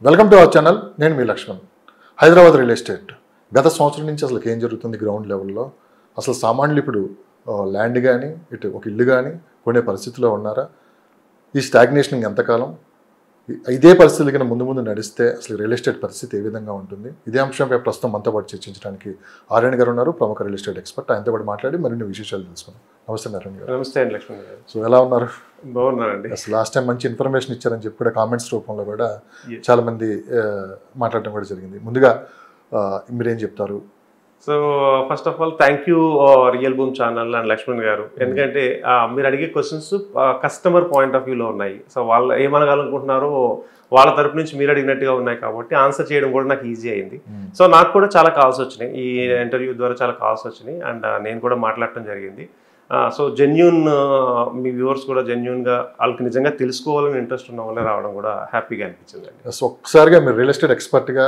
Welcome to our channel. నేను మీ Laxman. Hyderabad real estate గత సంవత్సరం నుంచి అసలు ఏం జరుగుతుంది గ్రౌండ్ లెవెల్లో, అసలు సామాన్యులు ఇప్పుడు ల్యాండ్ కానీ ఇటు ఒక ఇల్లు కానీ కొనే పరిస్థితిలో ఉన్నారా? ఈ స్టాగ్నేషన్ ఎంతకాలం, ఇదే పరిస్థితులు కన్నా ముందు ముందు నడిస్తే అసలు రియల్ ఎస్టేట్ పరిస్థితి ఏ విధంగా ఉంటుంది? ఇదే అంశంపై ప్రస్తుతం మనతో పాటు చర్చించడానికి ఆర్యన్ గారు ఉన్నారు, ప్రముఖ రియల్ ఎస్టేట్ ఎక్స్పర్ట్. ఆయనతో పాటు మాట్లాడి మరిన్ని విశేషాలు తెలుసుకున్నాం. నమస్తే నారాయణ గారు. నమస్తే అండి లక్ష్మణ్ గారు. సో ఎలా ఉన్నారు? బాగున్నారండి. అసలు లాస్ట్ టైం మంచి ఇన్ఫర్మేషన్ ఇచ్చారని చెప్పి కూడా కామెంట్స్ రూపంలో కూడా చాలా మంది మాట్లాడటం కూడా జరిగింది. ముందుగా మీరేం చెప్తారు? So first of all thank you real boom channel and Lakshman garu. ఎందుకంటే మీరు అడిగే క్వశ్చన్స్ కస్టమర్ పాయింట్ ఆఫ్ వ్యూలో ఉన్నాయి. సో వాళ్ళు ఏమనగాలనుకుంటున్నారో వాళ్ళ తరపు నుంచి మీరు అడిగినట్టుగా ఉన్నాయి కాబట్టి ఆన్సర్ చేయడం కూడా నాకు ఈజీ అయింది. సో నాకు కూడా చాలా కాల్స్ వచ్చినాయి, ఈ ఇంటర్వ్యూ ద్వారా చాలా కాల్స్ వచ్చినాయి అండ్ నేను కూడా మాట్లాడటం జరిగింది. సో జెన్యూన్ మీ వ్యూవర్స్ కూడా జెన్యూన్గా వాళ్ళకి నిజంగా తెలుసుకోవాలని ఇంట్రెస్ట్ ఉన్న వాళ్ళే రావడం కూడా హ్యాపీగా అనిపించింది అండి. సో ఒక్కసారిగా మీరు రియల్ ఎస్టేట్ ఎక్స్పర్ట్గా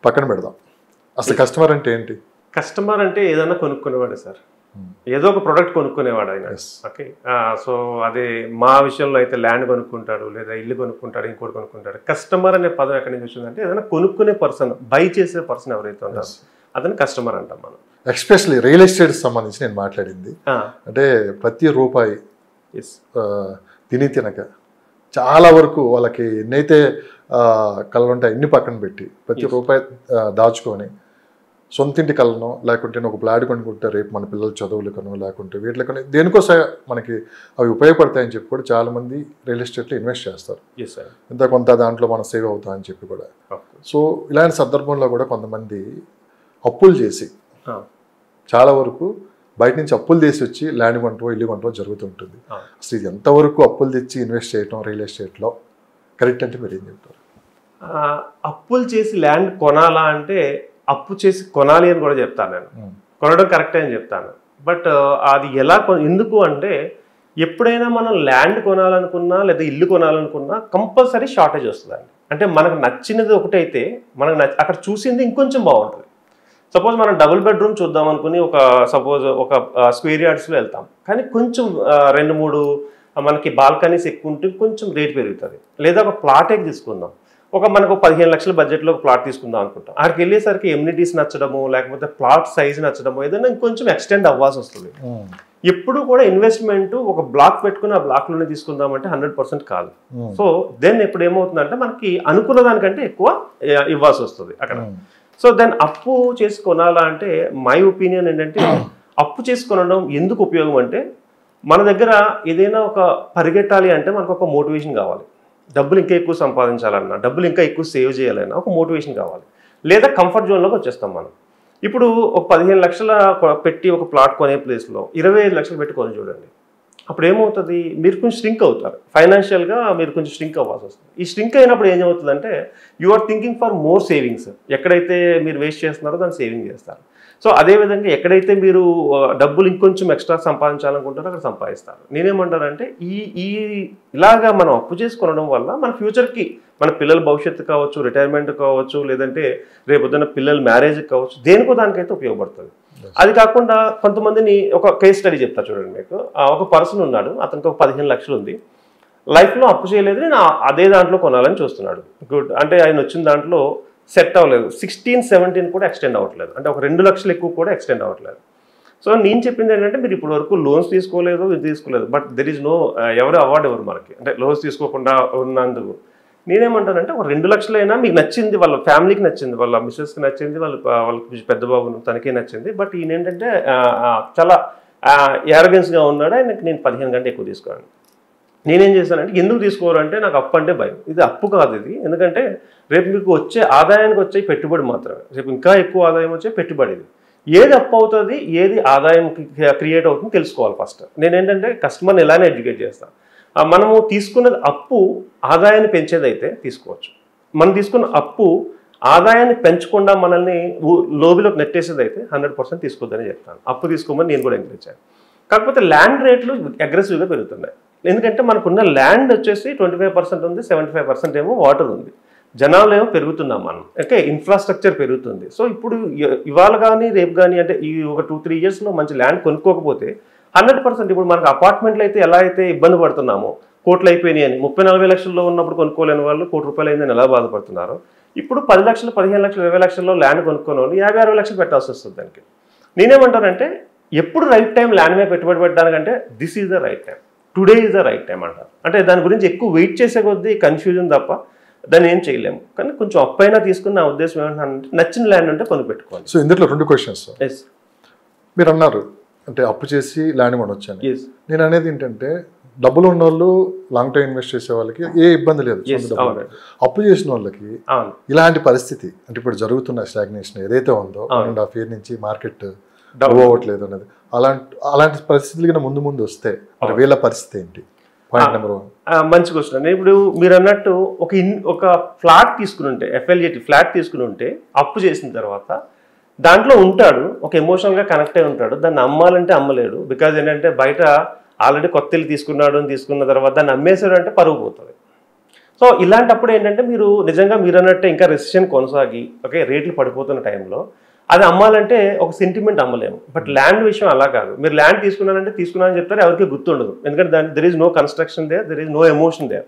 పక్కన పెడదాం. అసలు కస్టమర్ అంటే ఏంటి? కస్టమర్ అంటే ఏదైనా కొనుక్కునేవాడే సార్, ఏదో ఒక ప్రోడక్ట్ కొనుక్కునేవాడు ఆయన. ఓకే, సో అదే మా విషయంలో అయితే ల్యాండ్ కొనుక్కుంటాడు, లేదా ఇల్లు కొనుక్కుంటాడు, ఇంకోటి కొనుక్కుంటాడు. కస్టమర్ అనే పదం ఎక్కడి నుంచి వచ్చిందంటే ఏదైనా కొనుక్కునే పర్సన్, బై చేసే పర్సన్ ఎవరైతే ఉంటారో అతను కస్టమర్ అంటాం మనం. ఎస్పెషల్లీ రియల్ ఎస్టేట్ సంబంధించి నేను మాట్లాడింది అంటే ప్రతి రూపాయి తినక చాలా వరకు వాళ్ళకి ఎన్నైతే కళలు ఉంటాయి ఎన్ని పక్కన పెట్టి ప్రతి రూపాయి దాచుకొని సొంతింటి కళను, లేకుంటే ఒక ప్లాట్ కొనుక్కుంటే రేపు మన పిల్లల చదువులకనో లేకుంటే వీటికనో దేనికోసం మనకి అవి ఉపయోగపడతాయని చెప్పి కూడా చాలామంది రియల్ ఎస్టేట్లో ఇన్వెస్ట్ చేస్తారు. ఇంత కొంత దాంట్లో మనం సేవ్ అవుతామని చెప్పి కూడా. సో ఇలాంటి సందర్భంలో కూడా కొంతమంది అప్పులు చేసి చాలా వరకు బయట నుంచి అప్పులు తీసి వచ్చి ల్యాండ్ కొంటో ఇల్లు కొంటో జరుగుతుంటుంది. అసలు ఇది ఎంతవరకు అప్పులు తెచ్చి ఇన్వెస్ట్ చేయటం రియల్ ఎస్టేట్లో కరెక్ట్ అంటే మీరు ఏం చెప్తారు? అప్పులు చేసి ల్యాండ్ కొనాలా అంటే అప్పు చేసి కొనాలి అని కూడా చెప్తాను నేను. కొనడం కరెక్టే అని చెప్తాను. బట్ అది ఎలా ఎందుకు అంటే ఎప్పుడైనా మనం ల్యాండ్ కొనాలనుకున్నా లేదా ఇల్లు కొనాలనుకున్నా కంపల్సరీ షార్టేజ్ వస్తుందండి. అంటే మనకు నచ్చినది ఒకటైతే మనకు అక్కడ చూసింది ఇంకొంచెం బాగుంటుంది. సపోజ్ మనం డబుల్ బెడ్రూమ్ చూద్దాం అనుకుని ఒక స్క్వేర్ యార్డ్స్లో వెళ్తాం, కానీ కొంచెం 2-3 మనకి బాల్కనీస్ ఎక్కువ ఉంటే కొంచెం రేట్ పెరుగుతుంది. లేదా ఒక ప్లాటే తీసుకుందాం, మనకు 15 లక్షల బడ్జెట్లో ఒక ప్లాట్ తీసుకుందాం అనుకుంటాం. అక్కడికి వెళ్ళేసరికి ఎమ్యూనిటీస్ నచ్చడము, లేకపోతే ప్లాట్ సైజ్ నచ్చడము, ఏదైనా ఇంకొంచెం ఎక్స్టెండ్ అవ్వాల్సి వస్తుంది. ఎప్పుడు కూడా ఇన్వెస్ట్మెంట్ ఒక బ్లాక్ పెట్టుకుని ఆ బ్లాక్లోనే తీసుకుందామంటే 100% కాదు. సో దెన్ ఇప్పుడు ఏమవుతుందంటే మనకి అనుకున్న దానికంటే ఎక్కువ ఇవ్వాల్సి వస్తుంది అక్కడ. సో దెన్ అప్పు చేసి కొనాలా అంటే మై ఒపీనియన్ ఏంటంటే అప్పు చేసి కొనడం ఎందుకు ఉపయోగం అంటే మన దగ్గర ఏదైనా ఒక పరిగెట్టాలి అంటే మనకు ఒక మోటివేషన్ కావాలి. డబ్బులు ఇంకా ఎక్కువ సంపాదించాలన్నా, డబ్బులు ఇంకా ఎక్కువ సేవ్ చేయాలన్నా ఒక మోటివేషన్ కావాలి. లేదా కంఫర్ట్ జోన్లోకి వచ్చేస్తాం మనం. ఇప్పుడు ఒక 15 లక్షల పెట్టి ఒక ప్లాట్ కొనే ప్లేస్లో 25 లక్షలు పెట్టి కొని చూడండి. అప్పుడు ఏమవుతుంది, మీరు కొంచెం స్ట్రింక్ అవుతారు, ఫైనాన్షియల్గా మీరు కొంచెం స్ట్రింక్ అవ్వాల్సి వస్తుంది. ఈ స్ట్రింక్ అయినప్పుడు ఏం అవుతుందంటే you are thinking for more savings. ఎక్కడైతే మీరు వేస్ట్ చేస్తున్నారో దాన్ని సేవింగ్ చేస్తారు. సో అదేవిధంగా ఎక్కడైతే మీరు డబ్బులు ఇంకొంచెం ఎక్స్ట్రా సంపాదించాలనుకుంటారో అక్కడ సంపాదిస్తారు. నేనేమంటానంటే ఇలాగా మనం అప్పు చేసి కొనడం వల్ల మన ఫ్యూచర్కి, మన పిల్లల భవిష్యత్తు కావచ్చు, రిటైర్మెంట్ కావచ్చు, లేదంటే రేపొద్దున పిల్లల మ్యారేజ్కి కావచ్చు, దేనికో దానికైతే ఉపయోగపడుతుంది. అది కాకుండా కొంతమందిని ఒక కేస్ స్టడీ చెప్తా చూడండి మీకు. ఒక పర్సన్ ఉన్నాడు, అతనికి ఒక 15 లక్షలు ఉంది, లైఫ్లో అప్పు చేయలేదు, నేను అదే దాంట్లో కొనాలని చూస్తున్నాడు. గుడ్. అంటే ఆయన వచ్చిన దాంట్లో సెట్ అవ్వలేదు, 16-17 కూడా ఎక్స్టెండ్ అవ్వట్లేదు, అంటే ఒక 2 లక్షలు ఎక్కువ కూడా ఎక్స్టెండ్ అవ్వట్లేదు. సో నేను చెప్పింది ఏంటంటే మీరు ఇప్పటి వరకు లోన్స్ తీసుకోలేదు, ఇది తీసుకోలేదు, బట్ దెర్ ఈజ్ నో ఎవరు అవార్డు ఎవరు మనకి, అంటే లోన్స్ తీసుకోకుండా ఉన్నందుకు. నేనేమంటానంటే ఒక 2 లక్షలైనా మీకు నచ్చింది, వాళ్ళ ఫ్యామిలీకి నచ్చింది, వాళ్ళ మిస్సెస్కి నచ్చింది, వాళ్ళకి పెద్ద బాబును తనకే నచ్చింది, బట్ ఈయన ఏంటంటే చాలా యారగెన్స్గా ఉన్నాడు, ఆయనకి నేను 15 కంటే ఎక్కువ తీసుకోను. నేనేం చేశానంటే ఎందుకు తీసుకోరు అంటే నాకు అప్పు అంటే భయం. ఇది అప్పు కాదు ఇది, ఎందుకంటే రేపు మీకు వచ్చే ఆదాయానికి వచ్చే పెట్టుబడి మాత్రమే, రేపు ఇంకా ఎక్కువ ఆదాయం వచ్చే పెట్టుబడి. ఇది ఏది అప్పు అవుతుంది, ఏది ఆదాయం క్రియేట్ అవుతుంది తెలుసుకోవాలి ఫస్ట్. నేనేంటంటే కస్టమర్ని ఎలానే ఎడ్యుకేట్ చేస్తాను. మనము తీసుకున్నది అప్పు ఆదాయాన్ని పెంచేదైతే తీసుకోవచ్చు, మనం తీసుకున్న అప్పు ఆదాయాన్ని పెంచకుండా మనల్ని లోబిలోకి నెట్టేసేదైతే 100% తీసుకోవద్దని చెప్తాను. అప్పు తీసుకోమని నేను కూడా ఎంకరేజ్ చేయాలి. కాకపోతే ల్యాండ్ రేట్లు అగ్రెసివ్గా పెరుగుతున్నాయి. ఎందుకంటే మనకున్న ల్యాండ్ వచ్చేసి 25% ఉంది, 75% ఏమో వాటర్ ఉంది, జనాలు ఏమో పెరుగుతున్నాం మనం. ఓకే, ఇన్ఫ్రాస్ట్రక్చర్ పెరుగుతుంది. సో ఇప్పుడు ఇవాళ కానీ రేపు కానీ అంటే ఈ ఒక 2-3 ఇయర్స్లో మంచి ల్యాండ్ కొనుక్కోకపోతే 100% ఇప్పుడు మనకు అపార్ట్మెంట్లు అయితే ఎలా అయితే ఇబ్బంది పడుతున్నామో కోట్లు అయిపోయినాయి అని 30-40 లక్షల్లో ఉన్నప్పుడు కొనుక్కోలేని వాళ్ళు ₹1,00,00,000 అయిందని ఎలా బాధపడుతున్నారు. ఇప్పుడు 10 లక్షలు, 15 లక్షలు, 20 లక్షల్లో ల్యాండ్ కొనుక్కునే వాళ్ళు 50-60 లక్షలు పెట్టాల్సి వస్తుంది దానికి. నేనేమంటానంటే ఎప్పుడు రైట్ టైం ల్యాండ్ మీద పెట్టుబడి పెట్టడానికంటే this is the right time, today is the right time అంటారు. అంటే దాని గురించి ఎక్కువ వెయిట్ చేసే కొద్దీ కన్ఫ్యూజన్ తప్ప దాన్ని ఏం చేయలేము. కానీ కొంచెం అప్పైనా తీసుకుని నా ఉద్దేశం ఏమంటానంటే నచ్చిన ల్యాండ్ అంటే కొని పెట్టుకోవాలి. సో ఇందులో 2 క్వశ్చన్స్. ఎస్, మీరు అన్నారు అంటే అప్పు చేసి ల్యాండ్ కొనొచ్చాను. ఎస్, నేను అనేది ఏంటంటే డబ్బులు ఉన్న వాళ్ళు లాంగ్ టైం ఇన్వెస్ట్ చేసే వాళ్ళకి ఏ ఇబ్బంది లేదు. అప్పు చేసిన వాళ్ళకి ఇలాంటి పరిస్థితి అంటే ఇప్పుడు జరుగుతున్న స్టాగ్నేషన్ ఏదైతే ఉందో 1.5 year నుంచి మార్కెట్ మూవ్ అవ్వట్లేదు అనేది, అలాంటి పరిస్థితులు ముందు ముందు వస్తే వీళ్ళ పరిస్థితి ఏంటి? Point number 1. మంచి క్వశ్చన్ అండి. ఇప్పుడు మీరు అన్నట్టు ఒక ఫ్లాట్ తీసుకుని ఉంటే, FLGT ఫ్లాట్ తీసుకుని ఉంటే అప్పు చేసిన తర్వాత దాంట్లో ఉంటాడు, ఒక ఎమోషనల్గా కనెక్ట్ అయి ఉంటాడు. దాన్ని అమ్మాలంటే అమ్మలేడు. బికాజ్ ఏంటంటే బయట ఆల్రెడీ కొత్త ఇల్లు తీసుకున్న తర్వాత దాన్ని అమ్మేశాడు అంటే పరుగు పోతుంది. సో ఇలాంటప్పుడు ఏంటంటే మీరు నిజంగా మీరు అన్నట్టే ఇంకా రెసిషన్ కొనసాగి ఓకే రేట్లు పడిపోతున్న టైంలో అది అమ్మాలంటే ఒక సెంటిమెంట్ అమ్మలేము. బట్ ల్యాండ్ విషయం అలా కాదు. మీరు ల్యాండ్ తీసుకున్నానని చెప్తారు, ఎవరికి గుర్తుండదు. ఎందుకంటే there is no construction there, there is no emotion there.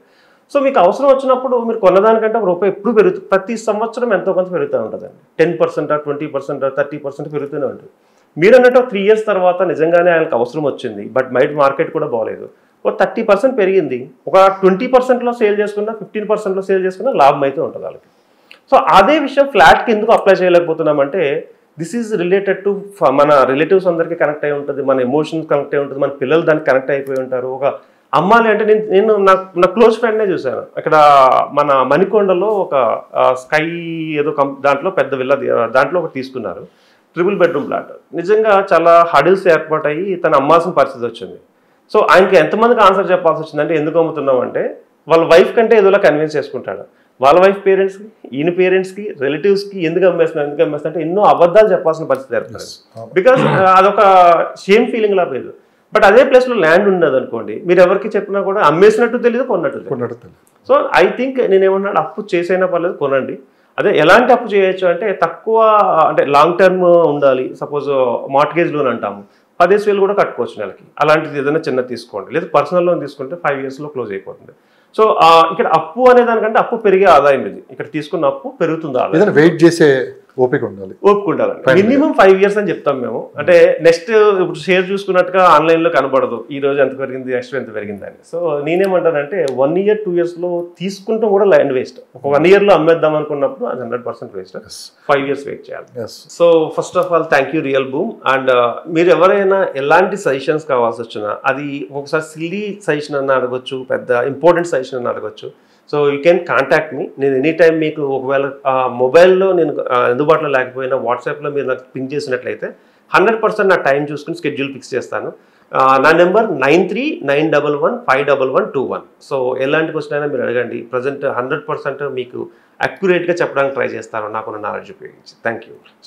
So మీకు అవసరం వచ్చినప్పుడు మీరు కొన్నదానికంటే ₹1 ఎప్పుడు పెరుగుతుంది. ప్రతి సంవత్సరం ఎంతో కొంత పెరుగుతూ ఉంటుందండి. 10%, 20%, 30% పెరుగుతూనే ఉంటుంది. మీరు అన్నట్టు 3 years తర్వాత నిజంగానే ఆయనకు అవసరం వచ్చింది, బట్ బయట మార్కెట్ కూడా బాగలేదు, ఒక 30% పెరిగింది. ఒక 20%లో సేల్ చేసుకున్నా 15%లో సేల్ చేసుకున్నా లాభం అయితే ఉంటుంది వాళ్ళకి. సో అదే విషయం ఫ్లాట్కి ఎందుకు అప్లై చేయలేకపోతున్నామంటే దిస్ ఈజ్ రిలేటెడ్ టు మన రిలేటివ్స్ అందరికీ కనెక్ట్ అయి ఉంటుంది, మన ఎమోషన్స్ కనెక్ట్ అయి ఉంటుంది, మన పిల్లలు దానికి కనెక్ట్ అయిపోయి ఉంటారు. ఒక అమ్మాలి అంటే నేను నా క్లోజ్ ఫ్రెండ్నే చూశాను. అక్కడ మన మణికొండలో ఒక స్కై ఏదో దాంట్లో పెద్ద విల్ల దాంట్లో ఒకటి తీసుకున్నారు, 3 bedroom ఫ్లాట్. నిజంగా చాలా హడిల్స్ ఏర్పాటయ్యి తను అమ్మాల్సిన పరిస్థితి వచ్చింది. సో ఆయనకి ఎంతమందికి ఆన్సర్ చెప్పాల్సి వచ్చిందంటే ఎందుకు అమ్ముతున్నాం అంటే వాళ్ళ వైఫ్ కంటే ఏదోలా కన్విన్స్ చేసుకుంటాడు. వాళ్ళ వైఫ్ పేరెంట్స్కి, ఈయన పేరెంట్స్కి, రిలేటివ్స్కి ఎందుకు అమ్మేస్తున్నా అంటే ఎన్నో అబద్ధాలు చెప్పాల్సిన పరిస్థితి ఏర్పడింది. బికాజ్ అదొక షేమ్ ఫీలింగ్ లా లేదు. బట్ అదే ప్లేస్లో ల్యాండ్ ఉండదు అనుకోండి, మీరు ఎవరికి చెప్పినా కూడా అమ్మేసినట్టు తెలియదు, కొన్నట్టు తెలియదు. సో ఐ థింక్ నేనేమన్నాడు అప్పు చేసైనా పర్లేదు కొనండి. అదే ఎలాంటి అప్పు చేయొచ్చు అంటే తక్కువ, అంటే లాంగ్ టర్మ్ ఉండాలి. సపోజ్ మార్ట్గేజ్ లోన్ అంటాము, 10,000 కూడా కట్టుకోవచ్చు నెలకి. అలాంటిది ఏదైనా చిన్న తీసుకోండి. లేదా పర్సనల్ లోన్ తీసుకుంటే 5 yearsలో క్లోజ్ అయిపోతుంది. సో ఇక్కడ అప్పు అనే దానికంటే అప్పు పెరిగే ఆదాయం ఇది. ఇక్కడ తీసుకున్న అప్పు పెరుగుతుంది ఆదాయం. వెయిట్ చేసే ఓపిక ఉండాలి. మినిమం 5 years అని చెప్తాం మేము. అంటే నెక్స్ట్ ఇప్పుడు షేర్ చూసుకున్నట్టుగా ఆన్లైన్లో కనబడదు ఈ రోజు ఎంత పెరిగింది, నెక్స్ట్ ఎంత పెరిగిందని. సో నేనేమంటానంటే 1 year 2 yearsలో తీసుకుంటాం కూడా ల్యాండ్ వేస్ట్. ఒక 1 yearలో అమ్మేద్దాం అనుకున్నప్పుడు అది 100% వేస్ట్. 5 years వెయిట్ చేయాలి. So first of all thank you real boom. And మీరు ఎవరైనా ఎలాంటి సజెషన్స్ కావాల్సి వచ్చినా అది ఒకసారి సిల్లీ సజెషన్ అని అడగొచ్చు, పెద్ద ఇంపార్టెంట్ సజెషన్ అని అడగొచ్చు. So you can contact me. నేను ఎనీ టైం మీకు ఒకవేళ మొబైల్లో నేను అందుబాటులో లేకపోయినా వాట్సాప్లో మీరు నాకు పింక్ చేసినట్లయితే 100% నా టైం చూసుకుని స్కెడ్యూల్ ఫిక్స్ చేస్తాను. నా నెంబర్ 9391151121. సో ఎలాంటి క్వశ్చన్ అయినా మీరు అడగండి. ప్రజెంట్ 100% మీకు అక్యురేట్గా చెప్పడానికి ట్రై చేస్తాను నాకున్న నాలెడ్జ్ ఉపయోగించి. Thank you.